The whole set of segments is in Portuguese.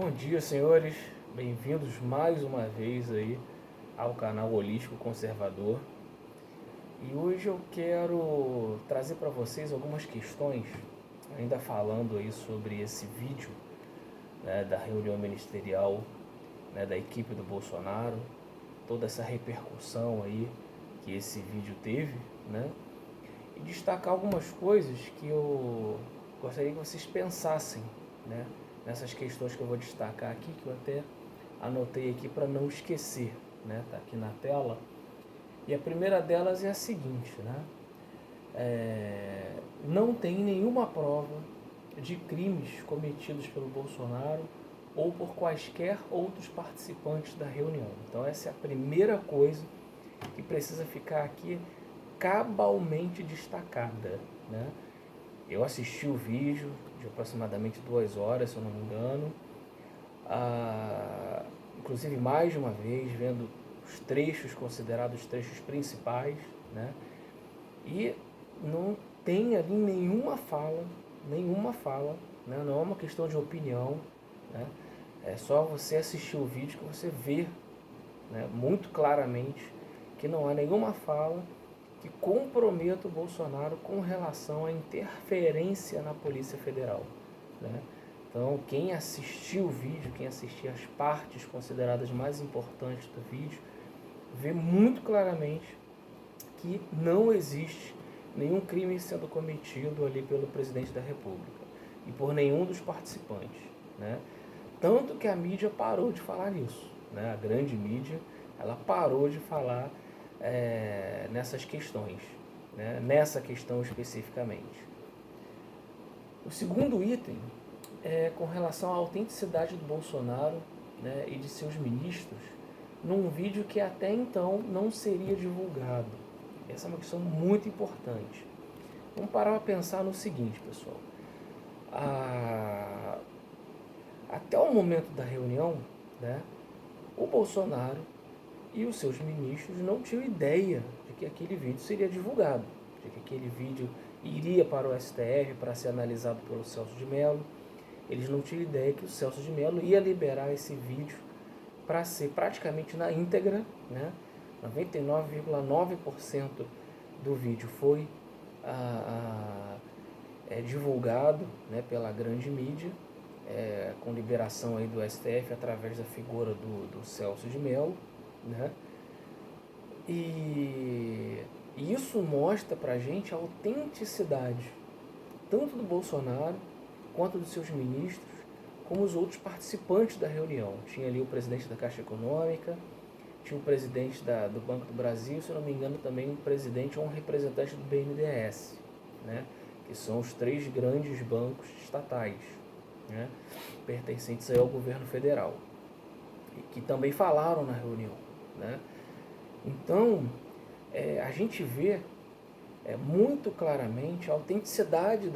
Bom dia, senhores. Bem-vindos mais uma vez aí ao canal Holístico Conservador. E hoje eu quero trazer para vocês algumas questões, ainda falando aí sobre esse vídeo, né, da reunião ministerial, né, da equipe do Bolsonaro, toda essa repercussão aí que esse vídeo teve, né? E destacar algumas coisas que eu gostaria que vocês pensassem, né, nessas questões que eu vou destacar aqui, que eu até anotei aqui para não esquecer, né? Tá aqui na tela. E a primeira delas é a seguinte, né? Não tem nenhuma prova de crimes cometidos pelo Bolsonaro ou por quaisquer outros participantes da reunião. Então essa é a primeira coisa que precisa ficar aqui cabalmente destacada, né? Eu assisti o vídeo de aproximadamente 2 horas, se eu não me engano, inclusive mais de uma vez, vendo os trechos considerados os trechos principais, né? E não tem ali nenhuma fala, né? Não é uma questão de opinião, né? É só você assistir o vídeo que você vê, né, muito claramente que não há nenhuma fala que comprometa o Bolsonaro com relação à interferência na Polícia Federal, né? Então, quem assistiu o vídeo, quem assistiu as partes consideradas mais importantes do vídeo, vê muito claramente que não existe nenhum crime sendo cometido ali pelo presidente da República e por nenhum dos participantes, né? Tanto que a mídia parou de falar nisso, né? A grande mídia, ela parou de falar nessas questões, né? Nessa questão especificamente. O segundo item é com relação à autenticidade do Bolsonaro, né, e de seus ministros num vídeo que até então não seria divulgado. Essa é uma questão muito importante. Vamos parar para pensar no seguinte, pessoal. Até o momento da reunião, né, o Bolsonaro e os seus ministros não tinham ideia de que aquele vídeo seria divulgado, de que aquele vídeo iria para o STF para ser analisado pelo Celso de Mello. Eles não tinham ideia que o Celso de Mello ia liberar esse vídeo para ser praticamente na íntegra, né? 99,9% do vídeo foi divulgado, né, pela grande mídia, com liberação aí do STF através da figura do Celso de Mello, né? E isso mostra pra gente a autenticidade tanto do Bolsonaro quanto dos seus ministros, como os outros participantes da reunião. Tinha ali o presidente da Caixa Econômica, tinha o presidente do Banco do Brasil, se eu não me engano também um presidente ou um representante do BNDES, né? Que são os três grandes bancos estatais, né, pertencentes aí ao governo federal, e que também falaram na reunião, né? Então, a gente vê muito claramente a autenticidade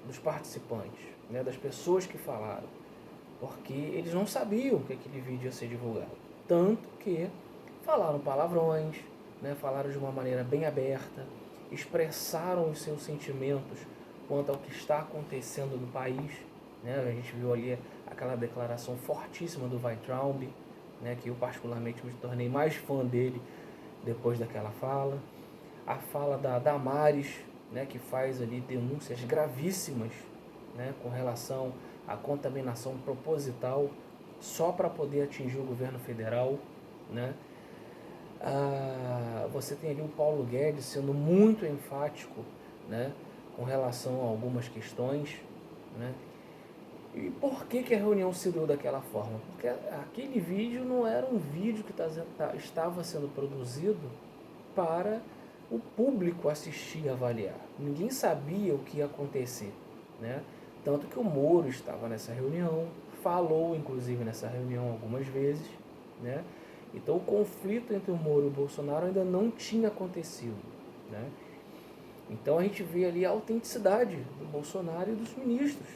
dos participantes, né, das pessoas que falaram, porque eles não sabiam que aquele vídeo ia ser divulgado. Tanto que falaram palavrões, né, falaram de uma maneira bem aberta, expressaram os seus sentimentos quanto ao que está acontecendo no país, né? A gente viu ali aquela declaração fortíssima do Weintraub, né, que eu particularmente me tornei mais fã dele depois daquela fala. A fala da Damares, né, que faz ali denúncias gravíssimas, né, com relação à contaminação proposital só para poder atingir o governo federal, né? Você tem ali o Paulo Guedes sendo muito enfático, né, com relação a algumas questões, né? E por que a reunião se deu daquela forma? Porque aquele vídeo não era um vídeo que estava sendo produzido para o público assistir e avaliar. Ninguém sabia o que ia acontecer, né? Tanto que o Moro estava nessa reunião, falou inclusive nessa reunião algumas vezes, né? Então o conflito entre o Moro e o Bolsonaro ainda não tinha acontecido, né? Então a gente vê ali a autenticidade do Bolsonaro e dos ministros,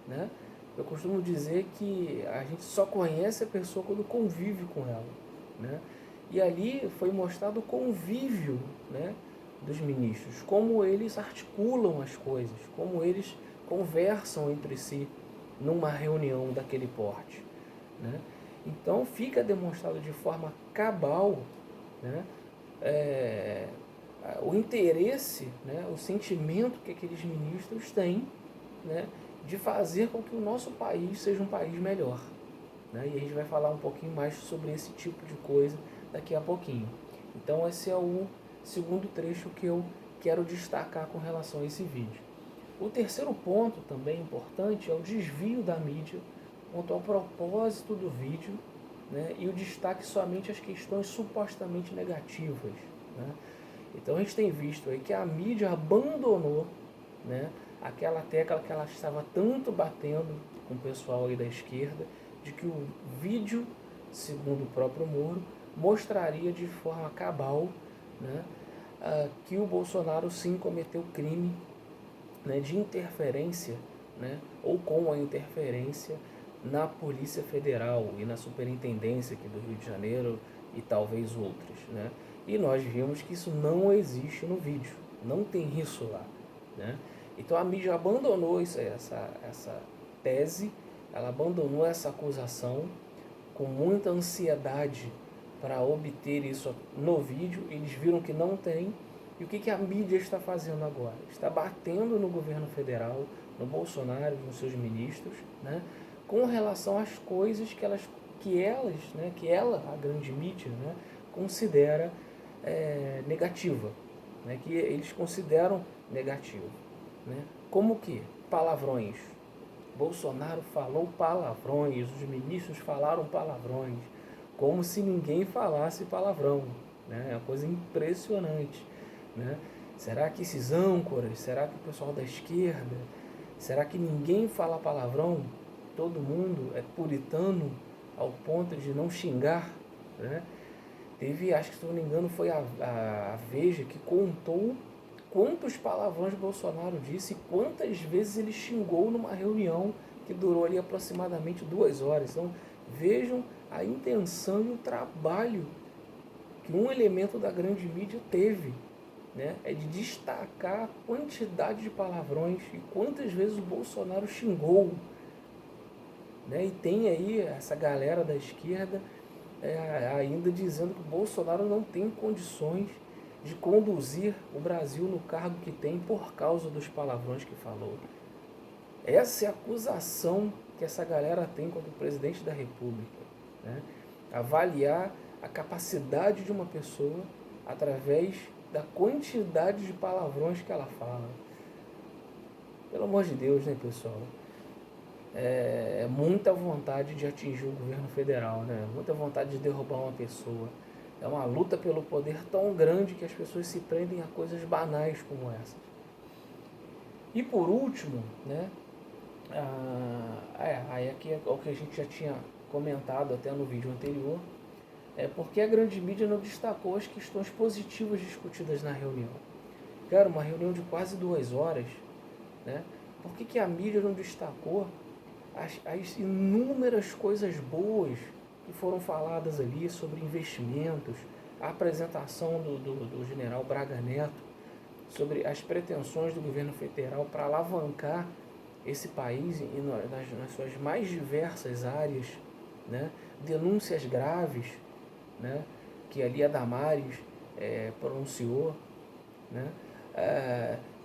né? Eu costumo dizer que a gente só conhece a pessoa quando convive com ela, né? E ali foi mostrado o convívio, né, dos ministros, como eles articulam as coisas, como eles conversam entre si, numa reunião daquele porte, né? Então fica demonstrado de forma cabal, né, o interesse, né, o sentimento que aqueles ministros têm, né, de fazer com que o nosso país seja um país melhor, né? E a gente vai falar um pouquinho mais sobre esse tipo de coisa daqui a pouquinho. Então esse é o segundo trecho que eu quero destacar com relação a esse vídeo. O terceiro ponto também importante é o desvio da mídia quanto ao propósito do vídeo, né, e o destaque somente às questões supostamente negativas, né? Então a gente tem visto aí que a mídia abandonou, né, aquela tecla que ela estava tanto batendo com o pessoal aí da esquerda, de que o vídeo, segundo o próprio Moro, mostraria de forma cabal, né, que o Bolsonaro sim cometeu crime, né, de interferência, né, ou com a interferência na Polícia Federal e na Superintendência aqui do Rio de Janeiro e talvez outras, né? E nós vimos que isso não existe no vídeo, não tem isso lá, né? Então a mídia abandonou essa tese, ela abandonou essa acusação com muita ansiedade para obter isso no vídeo. Eles viram que não tem. E o que a mídia está fazendo agora? Está batendo no governo federal, no Bolsonaro, nos seus ministros, né, com relação às coisas que ela, a grande mídia, né, considera negativa, né, que eles consideram negativo, né? Como que? Palavrões. Bolsonaro falou palavrões, os ministros falaram palavrões, como se ninguém falasse palavrão, né? É uma coisa impressionante, né? Será que esses âncoras, será que o pessoal da esquerda, será que ninguém fala palavrão? Todo mundo é puritano ao ponto de não xingar, né? Teve, acho que se não me engano, foi a Veja que contou quantos palavrões Bolsonaro disse e quantas vezes ele xingou numa reunião que durou ali aproximadamente 2 horas. Então vejam a intenção e o trabalho que um elemento da grande mídia teve, né? É de destacar a quantidade de palavrões e quantas vezes o Bolsonaro xingou, né? E tem aí essa galera da esquerda ainda dizendo que o Bolsonaro não tem condições de conduzir o Brasil no cargo que tem por causa dos palavrões que falou. Essa é a acusação que essa galera tem contra o presidente da República, né? Avaliar a capacidade de uma pessoa através da quantidade de palavrões que ela fala. Pelo amor de Deus, né, pessoal? É muita vontade de atingir o governo federal, né? Muita vontade de derrubar uma pessoa. É uma luta pelo poder tão grande que as pessoas se prendem a coisas banais como essas. E por último, né? Aí aqui é o que a gente já tinha comentado até no vídeo anterior. É porque a grande mídia não destacou as questões positivas discutidas na reunião. Cara, uma reunião de quase 2 horas, né? Por que a mídia não destacou as inúmeras coisas boas que foram faladas ali sobre investimentos, a apresentação do general Braga Neto, sobre as pretensões do governo federal para alavancar esse país nas suas mais diversas áreas, né? Denúncias graves, né, que ali a Damares pronunciou, né?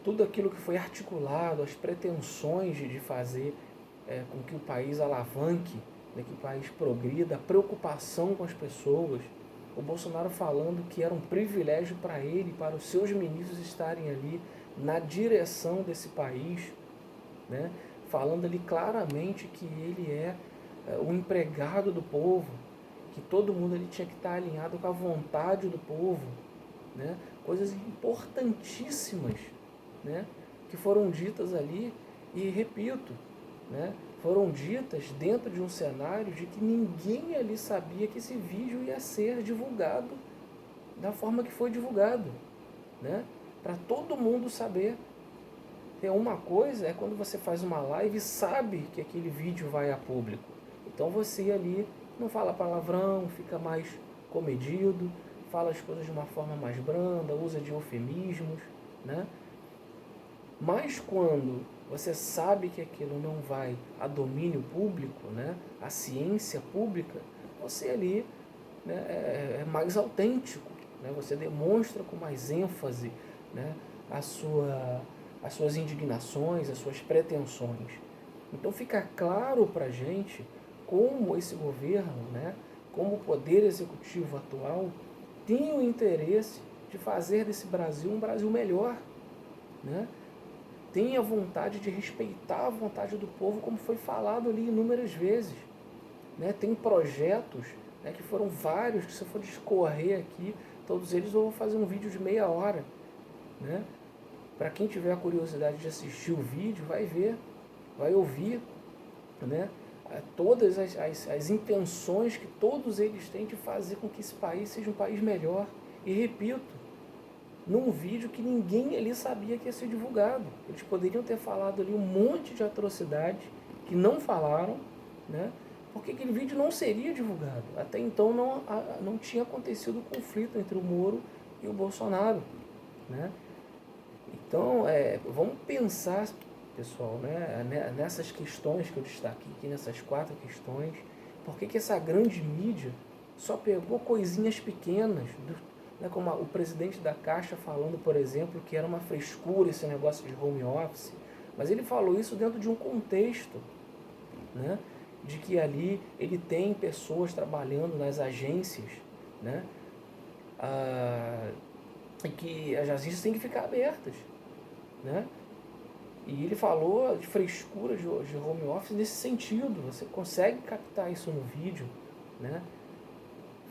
Tudo aquilo que foi articulado, as pretensões de fazer com que o país alavanque, né, que o país progrida, a preocupação com as pessoas, o Bolsonaro falando que era um privilégio para ele, para os seus ministros estarem ali na direção desse país, né, falando ali claramente que ele é o empregado do povo, que todo mundo ali tinha que estar alinhado com a vontade do povo, né, coisas importantíssimas, né, que foram ditas ali e repito, né, foram ditas dentro de um cenário de que ninguém ali sabia que esse vídeo ia ser divulgado da forma que foi divulgado, né, para todo mundo saber. Tem uma coisa é quando você faz uma live e sabe que aquele vídeo vai a público. Então você ali não fala palavrão, fica mais comedido, fala as coisas de uma forma mais branda, usa de eufemismos, né? Mas quando você sabe que aquilo não vai a domínio público, né, a ciência pública, você ali, né, é mais autêntico, né, você demonstra com mais ênfase, né, a as suas indignações, as suas pretensões. Então fica claro para a gente como esse governo, né, como o poder executivo atual, tem o interesse de fazer desse Brasil um Brasil melhor, né? Tem a vontade de respeitar a vontade do povo, como foi falado ali inúmeras vezes, né? Tem projetos, né, que foram vários, que se eu for discorrer aqui, todos eles eu vou fazer um vídeo de meia hora, né? Para quem tiver a curiosidade de assistir o vídeo, vai ver, vai ouvir, né, todas as intenções que todos eles têm de fazer com que esse país seja um país melhor. E repito, num vídeo que ninguém ali sabia que ia ser divulgado. Eles poderiam ter falado ali um monte de atrocidades que não falaram, né, porque aquele vídeo não seria divulgado. Até então não tinha acontecido o conflito entre o Moro e o Bolsonaro, né? Então, vamos pensar, pessoal, né, nessas questões que eu destaquei aqui, nessas 4 questões. Por que essa grande mídia só pegou coisinhas pequenas, né, como o presidente da Caixa falando, por exemplo, que era uma frescura esse negócio de home office, mas ele falou isso dentro de um contexto, né, de que ali ele tem pessoas trabalhando nas agências, né, e que as agências têm que ficar abertas, né? E ele falou de frescura de home office nesse sentido. Você consegue captar isso no vídeo, né?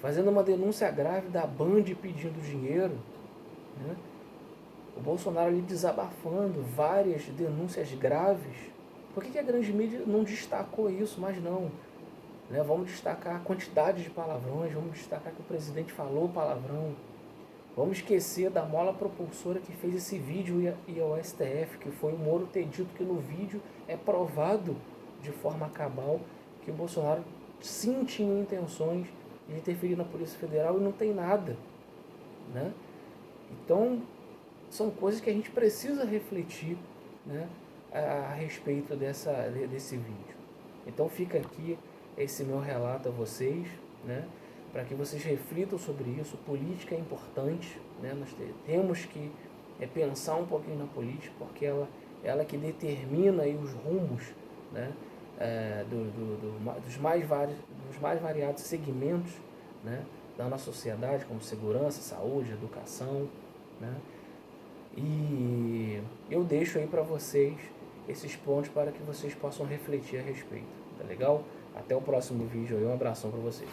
Fazendo uma denúncia grave da Band pedindo dinheiro, né? O Bolsonaro ali desabafando várias denúncias graves. Por que a grande mídia não destacou isso? Mas não, né? Vamos destacar a quantidade de palavrões, vamos destacar que o presidente falou palavrão. Vamos esquecer da mola propulsora que fez esse vídeo e ao STF, que foi o Moro ter dito que no vídeo é provado de forma cabal que o Bolsonaro sim tinha intenções de interferir na Polícia Federal e não tem nada, né? Então, são coisas que a gente precisa refletir, né, a respeito desse vídeo. Então fica aqui esse meu relato a vocês, né, para que vocês reflitam sobre isso. Política é importante, né? Nós temos que pensar um pouquinho na política, porque ela que determina aí os rumos, né, dos mais variados segmentos, né, da nossa sociedade, como segurança, saúde, educação, né? E eu deixo aí para vocês esses pontos para que vocês possam refletir a respeito, tá legal? Até o próximo vídeo aí, um abração para vocês.